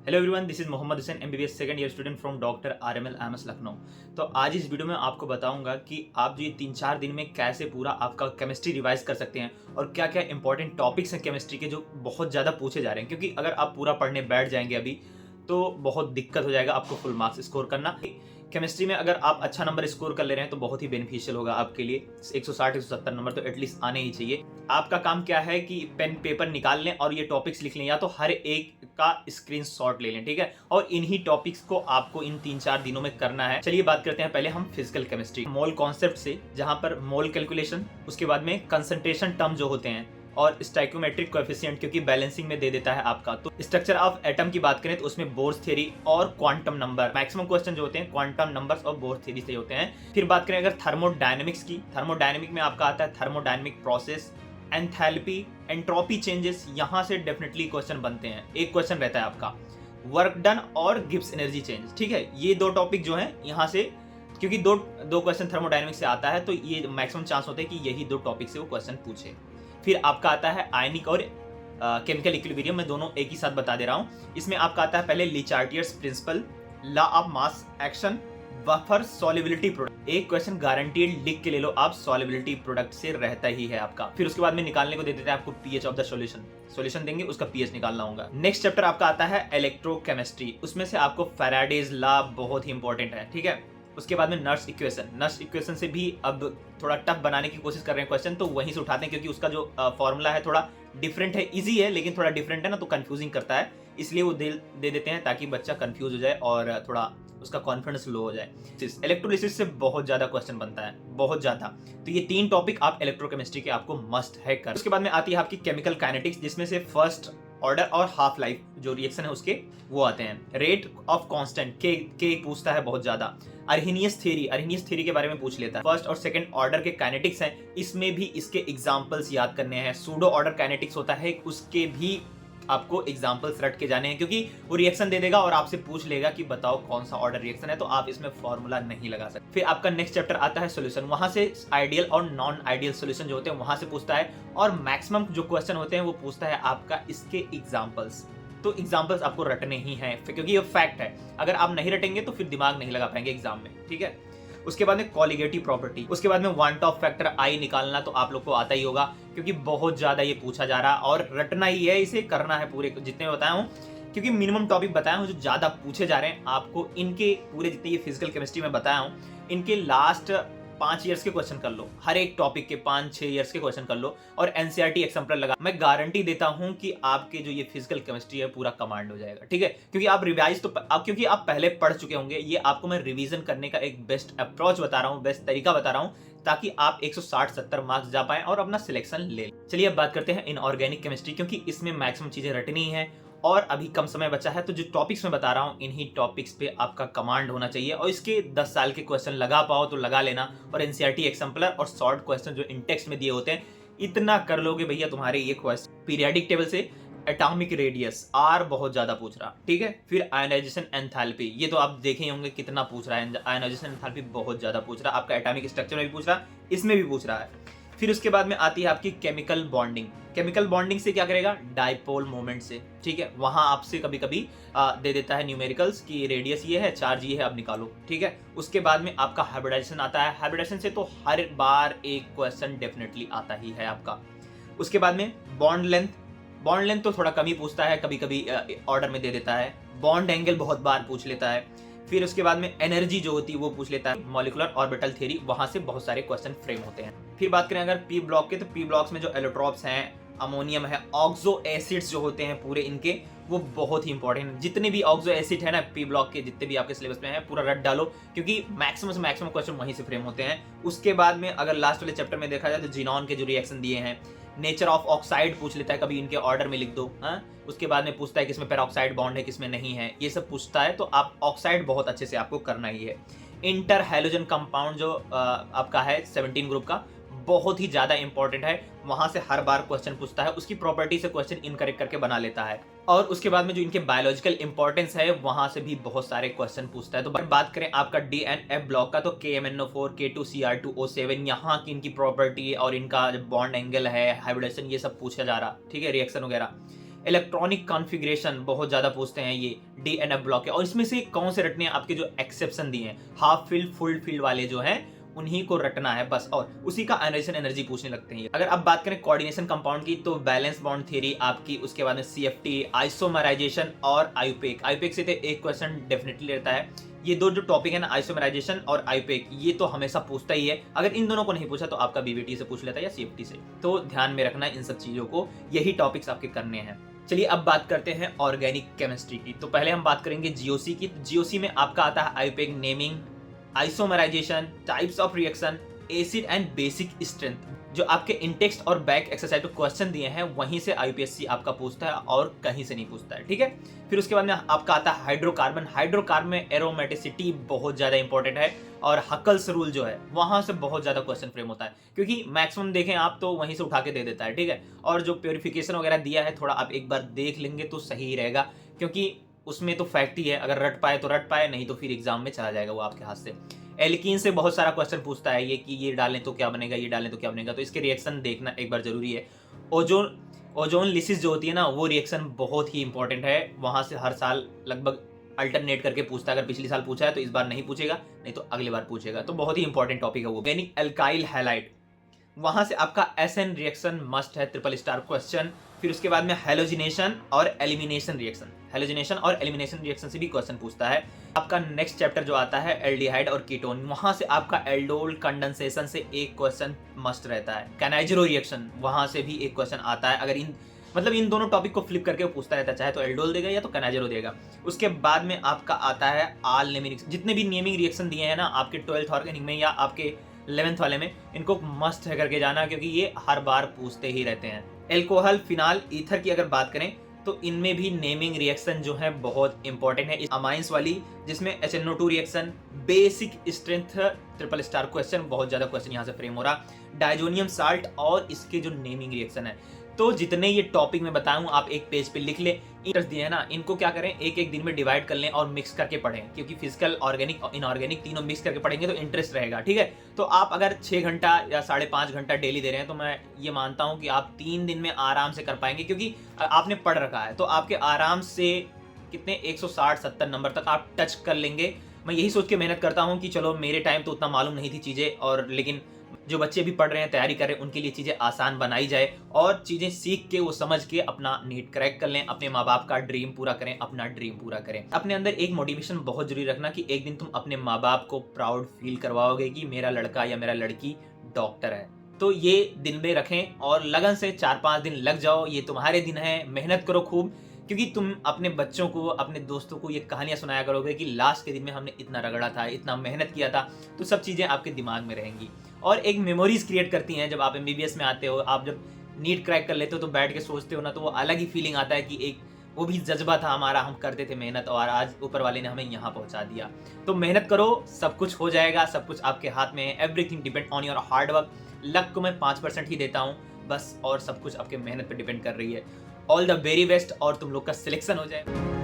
Hello everyone, this is Mohammed Hussain MBBS second year student from doctor RML MS Lucknow. तो आज इस video में आपको बताऊंगा कि आप जो ये 3-4 दिन में कैसे पूरा आपका केमिस्ट्री रिवाइज कर सकते हैं और क्या क्या इंपॉर्टेंट टॉपिक्स हैं केमिस्ट्री के जो बहुत ज़्यादा पूछे जा रहे हैं। क्योंकि अगर आप पूरा पढ़ने बैठ जाएंगे अभी तो बहुत दिक्कत हो जाएगा आपको फुल मार्क्स स्कोर करना। केमिस्ट्री में अगर आप अच्छा नंबर स्कोर कर ले रहे हैं तो बहुत ही बेनिफिशियल होगा आपके लिए। 160-170 नंबर तो एटलीस्ट आने ही चाहिए। आपका काम क्या है कि पेन पेपर निकाल लें और ये टॉपिक्स लिख लें, या तो हर एक का स्क्रीनशॉट ले लें, ठीक है। और इन्हीं टॉपिक्स को आपको इन 3-4 दिनों में करना है। चलिए बात करते हैं पहले हम फिजिकल केमिस्ट्री मोल कॉन्सेप्ट से, जहां पर मोल कैलकुलेशन, उसके बाद में कंसंट्रेशन टर्म जो होते हैं और स्टाइकोमेट्रिक कोएफिशिएंट, क्योंकि बैलेंसिंग में दे देता है आपका। तो स्ट्रक्चर ऑफ एटम की बात करें तो उसमें बोर्स थ्योरी और क्वांटम नंबर, मैक्सिमम क्वेश्चन जो होते हैं क्वांटम नंबर्स और बोर्स थ्योरी से होते हैं। फिर बात करें अगर थर्मोडायनेमिक्स की, थर्मोडायनेमिक में आपका आता है thermodynamic process, enthalpy, entropy changes. यहां से डेफिनेटली क्वेश्चन बनते हैं। एक क्वेश्चन रहता है आपका वर्क डन और गिब्स एनर्जी चेंज, ठीक है। ये दो टॉपिक जो है यहाँ से, क्योंकि दो क्वेश्चन थर्मोडायनेमिक्स से आता है तो ये मैक्सिमम चांस होते हैं कि यही दो टॉपिक से वो क्वेश्चन पूछे। फिर आपका आता है आयनिक और केमिकल इक्विलिब्रियम, मैं दोनों एक ही साथ बता दे रहा हूं। इसमें आपका आता है पहले Le Chatelier's principle, law of mass action, buffer solubility product. एक क्वेश्चन गारंटीड लिख के ले लो आप, सॉल्युबिलिटी प्रोडक्ट से रहता ही है आपका। फिर उसके बाद में निकालने को दे देते हैं आपको पीएच ऑफ द सॉल्यूशन देंगे, उसका पीएच निकालना होगा। नेक्स्ट चैप्टर आपका आता है इलेक्ट्रोकेमिस्ट्री, उसमें से आपको फैराडेज लॉ बहुत ही इंपॉर्टेंट है, ठीक है। उसके बाद में नर्स इक्वेशन से भी अब थोड़ा टफ बनाने की कोशिश कर रहे हैं क्वेश्चन, तो वहीं से उठाते हैं क्योंकि उसका जो फॉर्मूला है थोड़ा डिफरेंट है। इजी है लेकिन थोड़ा डिफरेंट है ना, तो कंफ्यूजिंग करता है, इसलिए वो दे देते हैं ताकि बच्चा कंफ्यूज हो जाए और थोड़ा उसका कॉन्फिडेंस लो हो जाए। इलेक्ट्रोलिसिस से बहुत ज्यादा क्वेश्चन बनता है, बहुत ज्यादा। तो ये 3 टॉपिक आप इलेक्ट्रोकेमिस्ट्री के आपको मस्ट है कर। उसके बाद में आती है आपकी केमिकल काइनेटिक्स, जिसमें से फर्स्ट ऑर्डर और हाफ लाइफ जो रिएक्शन है उसके वो आते हैं। रेट ऑफ कांस्टेंट के पूछता है बहुत ज्यादा। अर्हीनियस थ्योरी के बारे में पूछ लेता है। फर्स्ट और सेकंड ऑर्डर के काइनेटिक्स हैं, इसमें भी इसके एग्जांपल्स याद करने हैं। सूडो ऑर्डर काइनेटिक्स होता है, उसके भी आपको एग्जांपल्स रट के जाने हैं, क्योंकि वो रिएक्शन दे देगा और आपसे पूछ लेगा कि बताओ कौन सा ऑर्डर रिएक्शन है, तो आप इसमें फॉर्मूला नहीं लगा सकते। फिर आपका नेक्स्ट चैप्टर आता है सॉल्यूशन, वहां से आइडियल और नॉन आइडियल सॉल्यूशन जो होते हैं वहां से पूछता है, और मैक्सिमम जो क्वेश्चन होते हैं वो पूछता है आपका इसके एग्जाम्पल्स। तो एग्जाम्पल्स आपको रटने ही हैं क्योंकि ये फैक्ट है। अगर आप नहीं रटेंगे तो फिर दिमाग नहीं लगा पाएंगे एग्जाम में, ठीक है। उसके बाद में कॉलिगेटिव प्रॉपर्टी, उसके बाद में वन टॉप फैक्टर आई निकालना तो आप लोग को आता ही होगा, क्योंकि बहुत ज्यादा ये पूछा जा रहा है और रटना ही है, इसे करना है पूरे जितने बताया हूँ। क्योंकि मिनिमम टॉपिक बताया हूँ जो ज्यादा पूछे जा रहे हैं आपको, इनके पूरे जितने ये फिजिकल केमिस्ट्री में बताया हूँ, इनके लास्ट 5 ईयर्स के क्वेश्चन कर लो, हर एक टॉपिक के 5-6 ईयर्स के क्वेश्चन कर लो और एनसीईआरटी एग्जाम्पल लगा। मैं गारंटी देता हूं कि आपके जो ये फिजिकल केमिस्ट्री है पूरा कमांड हो जाएगा, ठीक है। क्योंकि आप रिवाइज तो क्योंकि आप पहले पढ़ चुके होंगे, ये आपको मैं रिवीजन करने का एक बेस्ट अप्रोच बता रहा हूँ, बेस्ट तरीका बता रहा हूँ, ताकि आप 160-70 मार्क्स जा पाए और अपना सिलेक्शन ले। चलिए अब बात करते हैं इनऑर्गेनिक केमिस्ट्री, क्योंकि इसमें मैक्सिमम चीजें रटनी है और अभी कम समय बचा है। तो जो टॉपिक्स मैं बता रहा हूँ इन्हीं टॉपिक्स पे आपका कमांड होना चाहिए और इसके 10 साल के क्वेश्चन लगा पाओ तो लगा लेना। और एनसीईआरटी एग्जाम्पलर और शॉर्ट क्वेश्चन जो इन टेक्स्ट में दिए होते हैं, इतना कर लोगे भैया तुम्हारे ये क्वेश्चन। पीरियोडिक टेबल से एटॉमिक रेडियस आर बहुत ज्यादा पूछ रहा, ठीक है। फिर आयोनाइजेशन एंथैल्पी, ये तो आप देखे ही होंगे कितना पूछ रहा है। आयोनाइजेशन एंथैल्पी बहुत ज्यादा पूछ रहा है, आपका एटॉमिक स्ट्रक्चर में भी पूछ रहा, इसमें भी पूछ रहा है। फिर उसके बाद में आती है आपकी केमिकल बॉन्डिंग से क्या करेगा, डाइपोल मोमेंट से, ठीक है। वहां आपसे कभी कभी दे देता है न्यूमेरिकल्स की रेडियस ये है, चार्ज ये है, अब निकालो, ठीक है। उसके बाद में आपका हाइब्रिडाइजेशन आता है, हाइब्रिडाइजेशन से तो हर बार एक क्वेश्चन डेफिनेटली आता ही है आपका। उसके बाद में बॉन्ड लेंथ तो थोड़ा कम ही पूछता है, कभी कभी ऑर्डर में दे देता है। बॉन्ड एंगल बहुत बार पूछ लेता है। फिर उसके बाद में एनर्जी जो होती है वो पूछ लेता है। मॉलिक्यूलर ऑर्बिटल थ्योरी, वहां से बहुत सारे क्वेश्चन फ्रेम होते हैं। फिर बात करें अगर पी ब्लॉक के, तो पी ब्लॉक्स में जो एलोट्रॉप्स हैं, अमोनियम है, ऑक्सो एसिड्स जो होते हैं पूरे इनके, वो बहुत ही इंपॉर्टेंट है। जितने भी ऑक्सो एसिड है ना पी ब्लॉक के, जितने भी आपके सिलेबस में है पूरा रट डालो, क्योंकि मैक्सिमम से मैक्सिमम क्वेश्चन वहीं से फ्रेम होते हैं। उसके बाद में अगर लास्ट वाले चैप्टर में देखा जाए तो जिनॉन के जो रिएक्शन दिए हैं, नेचर ऑफ ऑक्साइड पूछ लेता है, कभी इनके ऑर्डर में लिख दो। उसके बाद में पूछता है किसमें पेरोक्साइड बॉन्ड है किसमें नहीं है, ये सब पूछता है। तो आप ऑक्साइड बहुत अच्छे से आपको करना ही है। इंटर हैलोजन कंपाउंड जो आपका है 17 ग्रुप का, बहुत ही ज्यादा इंपॉर्टेंट है, वहां से हर बार क्वेश्चन पूछता है, उसकी प्रॉपर्टी से क्वेश्चन इनकरेक्ट करके बना लेता है। और उसके बाद में जो इनके बायोलॉजिकल इंपॉर्टेंस है वहां से भी बहुत सारे क्वेश्चन पूछता है। तो बात करें आपका डी एंड एफ ब्लॉक का, तो KMnO4 K2Cr2O7 यहाँ की इनकी प्रॉपर्टी और इनका बॉन्ड एंगल है, हाइब्रिडेशन, ये सब पूछा जा रहा, ठीक है, रिएक्शन वगैरह। इलेक्ट्रॉनिक कॉन्फ़िगरेशन बहुत ज़्यादा पूछते हैं ये, डी एन एफ ब्लॉक है, और इसमें से कौन से रटने हैं आपके जो एक्सेप्शन दिए हैं, हाफ फील्ड फुल फील्ड वाले जो हैं उन्हीं को रटना है बस, और उसी का आयनाइजेशन एनर्जी पूछने लगते हैं। अगर आप बात करें कोऑर्डिनेशन कंपाउंड की तो बैलेंस बॉन्ड थ्योरी आपकी, उसके बाद में सीएफटी, आइसोमराइजेशन और आयुपेक। आयुपेक से तो एक क्वेश्चन डेफिनेटली रहता है। ये दो जो टॉपिक है ना, आइसोमराइजेशन और आयुपेक, ये तो हमेशा पूछता ही है। अगर इन दोनों को नहीं पूछा तो आपका बीबीटी से पूछ लेता है या सीएफटी से। तो ध्यान में रखना इन सब चीजों को, यही टॉपिक्स आपके करने हैं। चलिए अब बात करते हैं ऑर्गेनिक केमिस्ट्री की। तो पहले हम बात करेंगे जीओसी की। जीओसी में आपका आता है IUPAC, naming, isomerization, types of reaction, acid and basic strength. जो आपके इंटेक्स्ट और बैक एक्सरसाइज पे क्वेश्चन दिए हैं वहीं से आईपीएससी आपका पूछता है और कहीं से नहीं पूछता है, ठीक है। फिर उसके बाद में आपका आता है हाइड्रोकार्बन। हाइड्रोकार्बन में एरोमेटिसिटी बहुत ज्यादा इंपॉर्टेंट है, और हकल्स रूल जो है वहां से बहुत ज्यादा क्वेश्चन फ्रेम होता है, क्योंकि मैक्सिमम देखें आप तो वहीं से उठा के दे देता है, ठीक है। और जो प्योरिफिकेशन वगैरह दिया है थोड़ा आप एक बार देख लेंगे तो सही रहेगा, क्योंकि उसमें तो फैक्ट ही है, अगर रट पाए तो रट पाए, नहीं तो फिर एग्जाम में चला जाएगा वो आपके हाथ से। एल्कीन से बहुत सारा क्वेश्चन पूछता है ये कि ये डालें तो क्या बनेगा, ये डालें तो क्या बनेगा, तो इसके रिएक्शन देखना एक बार जरूरी है। ओजोन लिसिस जो होती है ना, वो रिएक्शन बहुत ही इंपॉर्टेंट है, वहां से हर साल लगभग अल्टरनेट करके पूछता है। अगर पिछले साल पूछा है तो इस बार नहीं पूछेगा, नहीं तो अगली बार पूछेगा, तो बहुत ही इंपॉर्टेंट टॉपिक है वो। ऑर्गेनिक एल्काइल हैलाइड, वहां से आपका एसएन रिएक्शन मस्ट है, ट्रिपल स्टार क्वेश्चन। फिर उसके बाद में हेलोजिनेशन और एलिमिनेशन रिएक्शन, हेलोजिनेशन और एलिमिनेशन रिएक्शन से भी क्वेश्चन पूछता है। आपका नेक्स्ट चैप्टर जो आता है एल्डिहाइड और कीटोन, वहां से आपका एल्डोल कंडेंसेशन से एक क्वेश्चन मस्ट रहता है। कैनाइजरो रिएक्शन, वहां से भी एक क्वेश्चन आता है। अगर इन दोनों टॉपिक को फ्लिप करके पूछता रहता है, चाहे तो एल्डोल देगा या तो कैनाइजरो देगा। उसके बाद में आपका आता है आल नेमिंग। जितने भी नेमिंग रिएक्शन दिए हैं ना आपके 12th ऑर्गेनिक में या आपके 11th वाले में, इनको मस्ट है करके जाना, क्योंकि ये हर बार पूछते ही रहते हैं। एल्कोहल, फिनाल, ईथर की अगर बात करें तो इनमें भी नेमिंग रिएक्शन जो है बहुत इंपॉर्टेंट है। अमाइंस वाली जिसमें HNO2 reaction, basic strength, triple star question, बहुत ज्यादा क्वेश्चन यहाँ से फ्रेम हो रहा। डायजोनियम साल्ट और इसके जो नेमिंग रिएक्शन है, तो जितने ये टॉपिक में बताऊं आप एक पेज पे लिख ले। इंटरेस्ट दिए है ना, इनको क्या करें, एक एक दिन में डिवाइड कर लें और मिक्स करके पढ़ें, क्योंकि फिजिकल, ऑर्गेनिक और इनऑर्गेनिक तीनों मिक्स करके पढ़ेंगे तो इंटरेस्ट रहेगा, ठीक है। तो आप अगर 6 घंटा या 5.5 घंटा डेली दे रहे हैं तो मैं ये मानता हूं कि आप 3 दिन में आराम से कर पाएंगे, क्योंकि आपने पढ़ रखा है, तो आपके आराम से कितने 160-70 नंबर तक आप टच कर लेंगे। मैं यही सोच के मेहनत करता हूँ कि चलो मेरे टाइम तो उतना मालूम नहीं थी चीज़ें, और लेकिन जो बच्चे भी पढ़ रहे हैं, तैयारी कर रहे हैं, उनके लिए चीज़ें आसान बनाई जाए और चीज़ें सीख के वो समझ के अपना नीट क्रैक कर लें, अपने माँ बाप का ड्रीम पूरा करें, अपना ड्रीम पूरा करें। अपने अंदर एक मोटिवेशन बहुत जरूरी रखना कि एक दिन तुम अपने माँ बाप को प्राउड फील करवाओगे कि मेरा लड़का या मेरा लड़की डॉक्टर है। तो ये दिन में रखें और लगन से 4-5 दिन लग जाओ, ये तुम्हारे दिन है, मेहनत करो खूब, क्योंकि तुम अपने बच्चों को, अपने दोस्तों को ये कहानियां सुनाया करोगे कि लास्ट के दिन में हमने इतना रगड़ा था, इतना मेहनत किया था, तो सब चीज़ें आपके दिमाग में रहेंगी और एक मेमोरीज क्रिएट करती हैं। जब आप MBBS में आते हो, आप जब नीट क्रैक कर लेते हो तो बैठ के सोचते हो ना, तो वो अलग ही फीलिंग आता है कि एक वो भी जज्बा था हमारा, हम करते थे मेहनत और आज ऊपर वाले ने हमें यहाँ पहुँचा दिया। तो मेहनत करो, सब कुछ हो जाएगा, सब कुछ आपके हाथ में है। Everything depend on your hard work. Luck को मैं 5% ही देता हूँ बस, और सब कुछ आपके मेहनत पर डिपेंड कर रही है। ऑल द वेरी बेस्ट और तुम लोग का सिलेक्शन हो जाए।